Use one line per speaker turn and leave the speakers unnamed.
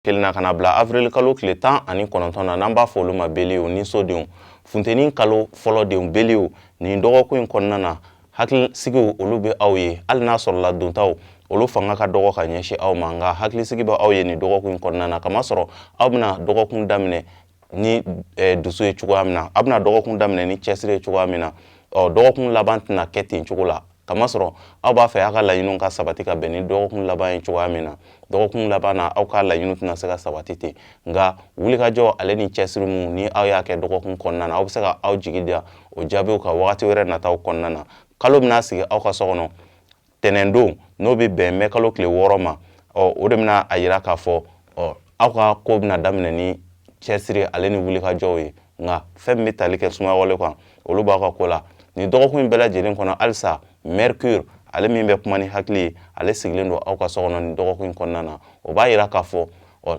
Kelina kana bila avril kalo tile 19 na n'an b'a fɔ olu ma Beliw ni sodenw funteni kalo fɔlɔ denw Beliw nin dɔgɔkun in kɔnɔna na hakilisigiw olu bɛ aw ye hali n'a sɔrɔla dontaw olu fanga ka dɔgɔ ka ɲɛsin aw ma nka hakilisigi bɛ aw ye nin dɔgɔkun in kɔnɔna na kamasɔrɔ aw bɛna dɔgɔkun daminɛ ni dusu ye cogoya min na aw bɛna dɔgɔkun daminɛ ni cɛsiri ye cogoya min na dɔgɔkun laban tɛna kɛ ten cogo la kamasɔrɔ aw b'a fɛ aw ka laɲiniw ka sabati ka bɛn ni dɔgɔkun laban ye cogoya min na dɔgɔkun laban na aw ka laɲiniw tɛna se ka sabati ten nka wulikajɔ ale ni cɛsiri mun ni aw y'a kɛ dɔgɔkun kɔnɔna na aw bɛ se ka aw jigi da o jaabiw kan wagati wɛrɛ nataw kɔnɔna na kalo bɛna sigi aw ka so kɔnɔ tɛnɛndon n'o bɛ bɛn mɛ kalo tile 6 ma o de bɛna a yira k'a fɔ aw ka ko bɛna daminɛ ni cɛsiri ale ni wulikajɔw ye nka fɛn min bɛ tali kɛ sumayawale kan olu b'aw ka ko la nin dɔgɔkun in bɛɛ lajɛlen kɔnɔ halisa Mercure ale min bɛ kuma ni hakili ye ale sigilen don aw ka so kɔnɔ nin dɔgɔkun in kɔnɔna na o b'a yira k'a fɔ